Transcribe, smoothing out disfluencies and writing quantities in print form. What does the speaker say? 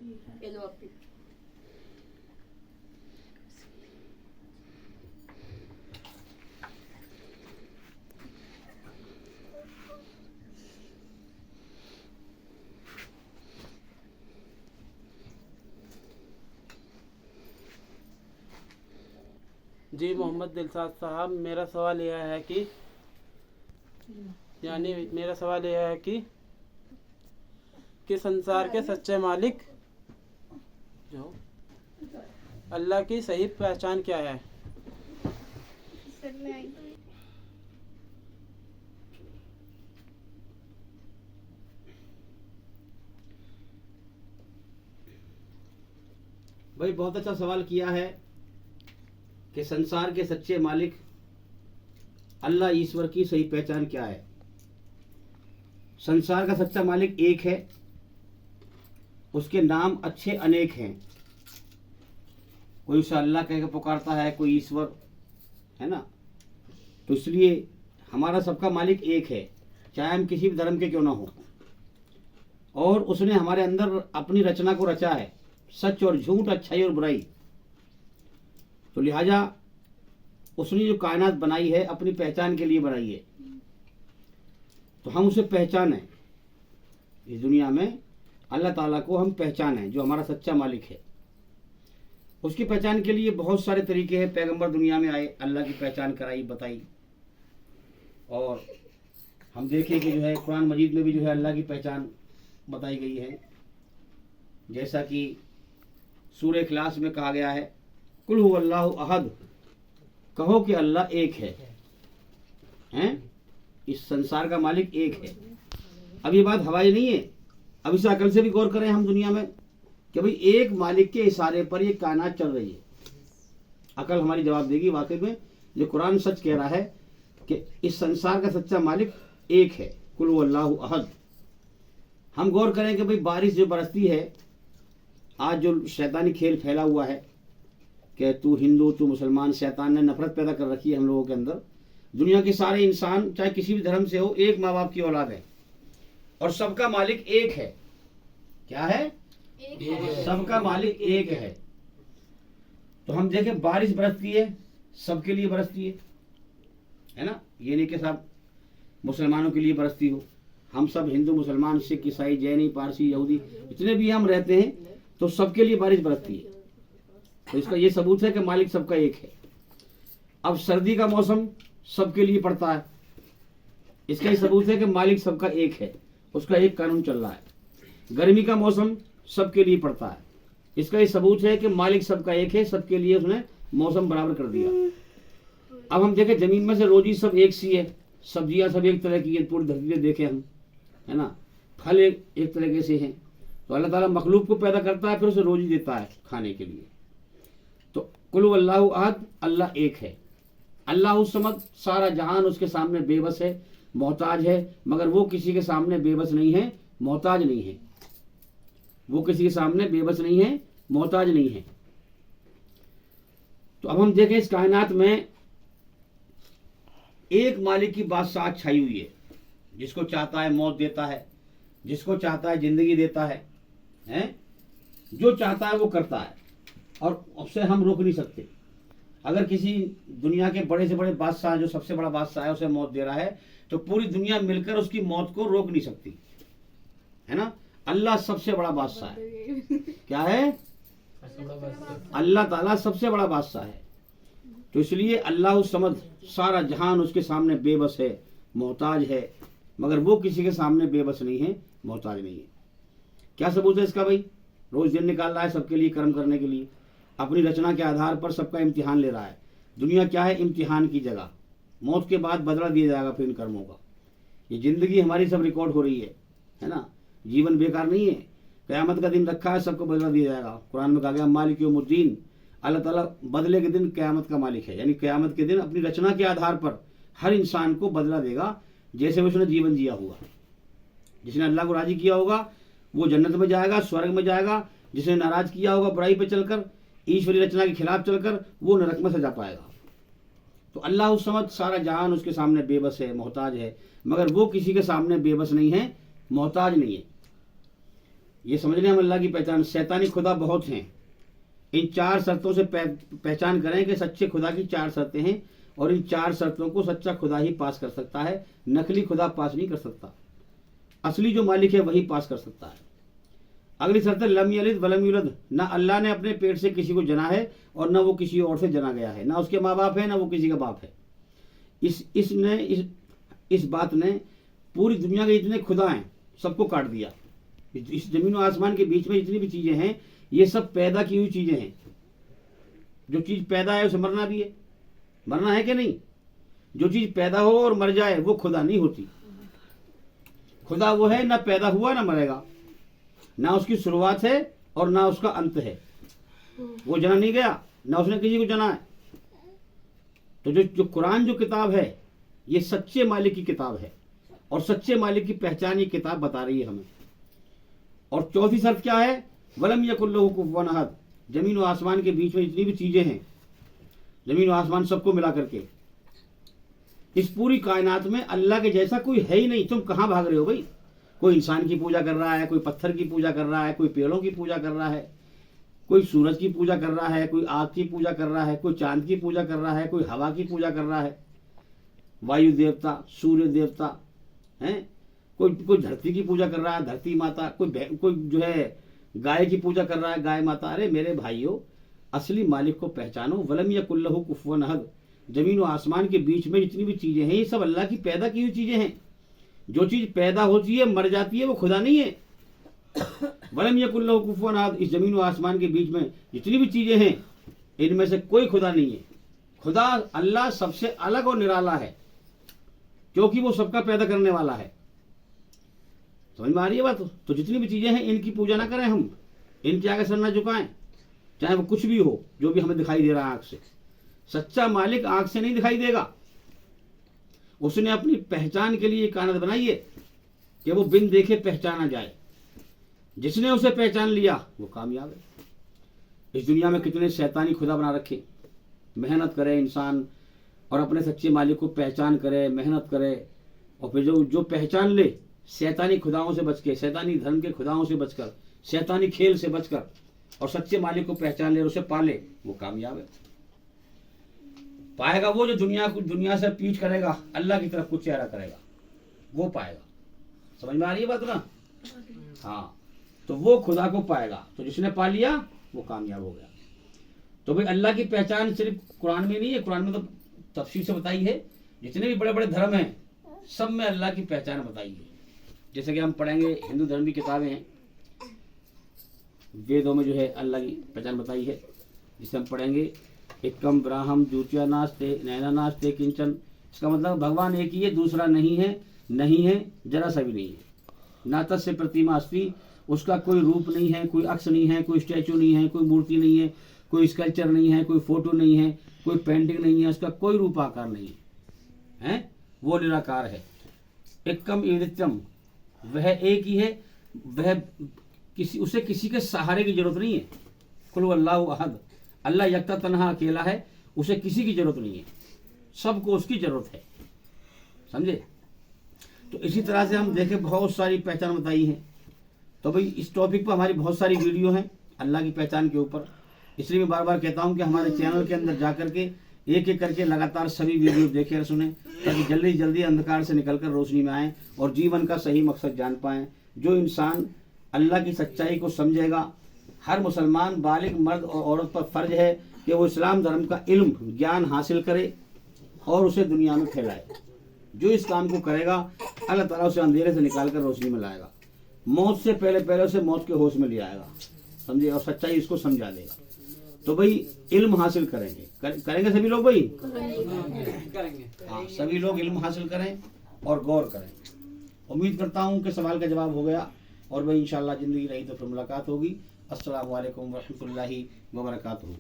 ये लो आप भी। जी मोहम्मद दिलशाद साहब, मेरा सवाल यह है कि मेरा सवाल यह है कि संसार के सच्चे मालिक जो अल्लाह की सही पहचान क्या है? भाई बहुत अच्छा सवाल किया है कि संसार के सच्चे मालिक अल्लाह ईश्वर की सही पहचान क्या है। संसार का सच्चा मालिक एक है, उसके नाम अच्छे अनेक हैं। कोई उसे अल्लाह कह के पुकारता है, कोई ईश्वर, है ना। तो इसलिए हमारा सबका मालिक एक है, चाहे हम किसी भी धर्म के क्यों ना हो। और उसने हमारे अंदर अपनी रचना को रचा है, सच और झूठ, अच्छाई और बुराई। तो लिहाजा उसने जो कायनात बनाई है अपनी पहचान के लिए बनाई है, तो हम उसे पहचानें। इस दुनिया में अल्लाह ताला को हम पहचानें, जो हमारा सच्चा मालिक है। उसकी पहचान के लिए बहुत सारे तरीके हैं। पैगंबर दुनिया में आए, अल्लाह की पहचान कराई, बताई। और हम देखें कि जो है कुरान मजीद में भी जो है अल्लाह की पहचान बताई गई है। जैसा कि सूरह इखलास में कहा गया है, कुल हुवल्लाहु अहद, कहो कि अल्लाह एक है। हैं? इस संसार का मालिक एक है। अब ये बात हवाई नहीं है, अब इसे अकल से भी गौर करें हम दुनिया में कि भाई एक मालिक के इशारे पर ये कायनात चल रही है। अकल हमारी जवाब देगी वाकई में जो कुरान सच कह रहा है कि इस संसार का सच्चा मालिक एक है, कुल हुवल्लाहु अहद। हम गौर करें कि भाई बारिश जो बरसती है, आज जो शैतानी खेल फैला हुआ है कि तू हिंदू तू मुसलमान, शैतान ने नफरत पैदा कर रखी है हम लोगों के अंदर। दुनिया के सारे इंसान चाहे किसी भी धर्म से हो, एक माँ बाप की औलाद है और सबका मालिक एक है। क्या है? एक है। सबका मालिक एक है। तो हम देखें बारिश बरसती है, सबके लिए बरसती है ना। ये नहीं कि सब मुसलमानों के लिए बरसती हो। हम सब हिंदू मुसलमान सिख ईसाई जैनी पारसी यहूदी जितने भी हम रहते हैं, तो सबके लिए बारिश बरसती है। तो इसका ये सबूत है कि मालिक सबका एक है। अब सर्दी का मौसम सबके लिए पड़ता है, इसका ये सबूत है कि मालिक सबका एक है, उसका एक कानून चल रहा है। गर्मी का मौसम सबके लिए पड़ता है, इसका ये सबूत है कि मालिक सबका एक है, सबके लिए उसने मौसम बराबर कर दिया। अब हम देखें जमीन में से रोजी सब एक सी है, सब्जियां सब एक तरह की है, पूरी धरती पे देखें हम, है ना। फल एक तरीके से हैं। तो अल्लाह ताला मखलूक को पैदा करता है, फिर उसे रोजी देता है खाने के लिए। तो कुल हुवल्लाहु अहद, अल्लाह एक है। अल्लाहु समद, सारा जहान उसके सामने बेबस है, मोहताज है, मगर वो किसी के सामने बेबस नहीं है, मोहताज नहीं है। वो किसी के सामने बेबस नहीं है, मोहताज नहीं है। तो अब हम देखें इस कायनात में एक मालिक की बादशाह छाई हुई है। जिसको चाहता है मौत देता है, जिसको चाहता है जिंदगी देता है, हैं? जो चाहता है वो करता है और उससे हम रोक नहीं सकते। अगर किसी दुनिया के बड़े से बड़े बादशाह, जो सबसे बड़ा बादशाह है, उसे मौत दे रहा है, तो पूरी दुनिया मिलकर उसकी मौत को रोक नहीं सकती, है ना। अल्लाह सबसे बड़ा बादशाह है। क्या है? अल्लाह ताला सबसे बड़ा बादशाह है। तो इसलिए अल्लाह समद, सारा जहान उसके सामने बेबस है, मोहताज है, मगर वो किसी के सामने बेबस नहीं है, मोहताज नहीं है। क्या सबूत है इसका? भाई रोज दिन निकाल रहा है सबके लिए कर्म करने के लिए, अपनी रचना के आधार पर सबका इम्तिहान ले रहा है। दुनिया क्या है? इम्तिहान की जगह। मौत के बाद बदला दिया जाएगा फिर इन कर्मों का। ये जिंदगी हमारी सब रिकॉर्ड हो रही है ना। जीवन बेकार नहीं है, क़यामत का दिन रखा है, सबको बदला दिया जाएगा। कुरान में कहा गया मालिक यौमुद्दीन, अल्लाह ताला बदले के दिन क़यामत का मालिक है। यानी क़यामत के दिन अपनी रचना के आधार पर हर इंसान को बदला देगा, जैसे उसने जीवन जिया हुआ। जिसने अल्लाह को राजी किया होगा वो जन्नत में जाएगा, स्वर्ग में जाएगा। जिसने नाराज किया होगा बुराई पे चलकर, ईश्वरी रचना के खिलाफ चलकर, वो नरक में सजा पाएगा। तो अल्लाह समद, सारा जहान उसके सामने बेबस है, मोहताज है, मगर वो किसी के सामने बेबस नहीं है, मोहताज नहीं है। ये समझ लें हम अल्लाह की पहचान। शैतानी खुदा बहुत हैं। इन 4 शर्तों से पहचान करें कि सच्चे खुदा की 4 शर्तें हैं, और इन 4 शर्तों को सच्चा खुदा ही पास कर सकता है, नकली खुदा पास नहीं कर सकता। असली जो मालिक है वही पास कर सकता है। अगली शर्त है लम यलिद वलम यूलद, ना अल्लाह ने अपने पेट से किसी को जना है और ना वो किसी और से जना गया है, ना उसके माँ बाप है ना वो किसी का बाप है। इस बात ने पूरी दुनिया के जितने खुदा हैं सबको काट दिया। इस जमीन और आसमान के बीच में जितनी भी चीजें हैं ये सब पैदा की हुई चीजें हैं। जो चीज पैदा है उसे मरना भी है, मरना है कि नहीं? जो चीज पैदा हो और मर जाए वो खुदा नहीं होती। खुदा वो है ना पैदा हुआ ना मरेगा, ना उसकी शुरुआत है और ना उसका अंत है। वो जना नहीं गया, ना उसने किसी को जना है। तो जो कुरान जो किताब है ये सच्चे मालिक की किताब है, और सच्चे मालिक की पहचान ये किताब बता रही है हमें। और चौथी शर्त क्या है? वलम यकुल लहू कुफुवन अहद, जमीन और आसमान के बीच में जितनी भी चीजें हैं, जमीन और आसमान सबको मिला करके इस पूरी कायनात में अल्लाह के जैसा कोई है ही नहीं। तुम कहाँ भाग रहे हो भाई? कोई इंसान की पूजा कर रहा है, कोई पत्थर की पूजा कर रहा है, कोई पेड़ों की पूजा कर रहा है, कोई सूरज की पूजा कर रहा है, कोई आग की पूजा कर रहा है, कोई चांद की पूजा कर रहा है, कोई हवा की पूजा कर रहा है, वायु देवता, सूर्य देवता हैं, कोई धरती की पूजा कर रहा है, धरती माता, कोई जो है गाय की पूजा कर रहा है, गाय माता। अरे मेरे भाइयों, असली मालिक को पहचानो। वलम यकुल लहू कुफुवन अहद, जमीन और आसमान के बीच में जितनी भी चीजें हैं ये सब अल्लाह की पैदा की हुई चीजें हैं। जो चीज पैदा होती है मर जाती है वो खुदा नहीं है। वलम यकुल लहू कुफुवन अहद, इस जमीन और आसमान के बीच में जितनी भी चीजें हैं इनमें से कोई खुदा नहीं है। खुदा अल्लाह सबसे अलग और निराला है, क्योंकि वो सबका पैदा करने वाला है। समझ में आ रही है बात? तो जितनी भी चीजें हैं इनकी पूजा ना करें, हम इनके आगे सर ना झुकाएं, चाहे वो कुछ भी हो जो भी हमें दिखाई दे रहा है आंख से। सच्चा मालिक आंख से नहीं दिखाई देगा। उसने अपनी पहचान के लिए कानत बनाई है कि वो बिन देखे पहचाना जाए। जिसने उसे पहचान लिया वो कामयाब है। इस दुनिया में कितने शैतानी खुदा बना रखे। मेहनत करे इंसान और अपने सच्चे मालिक को पहचान करे, मेहनत करे, और फिर जो पहचान ले शैतानी खुदाओं से बच के, शैतानी धर्म के खुदाओं से बचकर, शैतानी खेल से बचकर, और सच्चे मालिक को पहचान ले और उसे पाले, वो कामयाब है। पाएगा वो जो दुनिया से पीठ करेगा, अल्लाह की तरफ कुछ चेहरा करेगा, वो पाएगा। समझ में आ रही है बात ना? हाँ, तो वो खुदा को पाएगा। तो जिसने पा लिया वो कामयाब हो गया। तो भाई अल्लाह की पहचान सिर्फ कुरान में नहीं है, कुरान में तो तफसील से बताई है। जितने भी बड़े बड़े धर्म हैं सब में अल्लाह की पहचान बताई है। जैसे कि हम पढ़ेंगे हिंदू धर्म की किताबें हैं, वेदों में जो है अल्लाह की पहचान बताई है, जिसे हम पढ़ेंगे एकम ब्राह्म द्वितीय नास्ते नैना नास्ते किंचन। इसका मतलब भगवान एक ही है, दूसरा नहीं है, नहीं है, जरा सा भी नहीं है। ना तस्य प्रतिमा अस्ति, उसका कोई रूप नहीं है, कोई अक्ष नहीं है, कोई स्टैचू नहीं है, कोई मूर्ति नहीं है, कोई स्कल्पचर नहीं है, कोई फोटो नहीं है, कोई पेंटिंग नहीं है, उसका कोई रूप आकार नहीं है, वो निराकार है। एकम एदित्यम, वह एक ही है, वह उसे किसी के सहारे की जरूरत नहीं है। कुल अल्लाहु अहद, अल्लाह यक्ता तन्हा अकेला है, उसे किसी की जरूरत नहीं है, सबको उसकी जरूरत है। समझे? तो इसी तरह से हम देखें बहुत सारी पहचान बताई है। तो भाई इस टॉपिक पर हमारी बहुत सारी वीडियो हैं अल्लाह की पहचान के ऊपर। इसलिए मैं बार बार कहता हूं कि हमारे चैनल के अंदर जा करके एक एक करके लगातार सभी वीडियो देखें और सुने, ताकि जल्दी जल्दी अंधकार से निकलकर रोशनी में आए और जीवन का सही मकसद जान पाएं। जो इंसान अल्लाह की सच्चाई को समझेगा, हर मुसलमान बालिग मर्द और औरत पर फर्ज है कि वो इस्लाम धर्म का इल्म ज्ञान हासिल करे और उसे दुनिया में फैलाए। जो इस काम को करेगा अल्लाह ताला उसे अंधेरे से निकाल कर रोशनी में लाएगा, मौत से पहले उसे मौत के होश में ले आएगा। समझे? और सच्चाई इसको समझा देगा। तो भाई इल्म हासिल करेंगे, करेंगे सभी लोग भाई? करेंगे। हाँ, सभी लोग इल्म हासिल करें और गौर करें। उम्मीद करता हूँ कि सवाल का जवाब हो गया, और भाई इंशाल्लाह जिंदगी रही तो फिर मुलाकात होगी। अस्सलामु अलैकुम व रहमतुल्लाहि व बरकातुहू।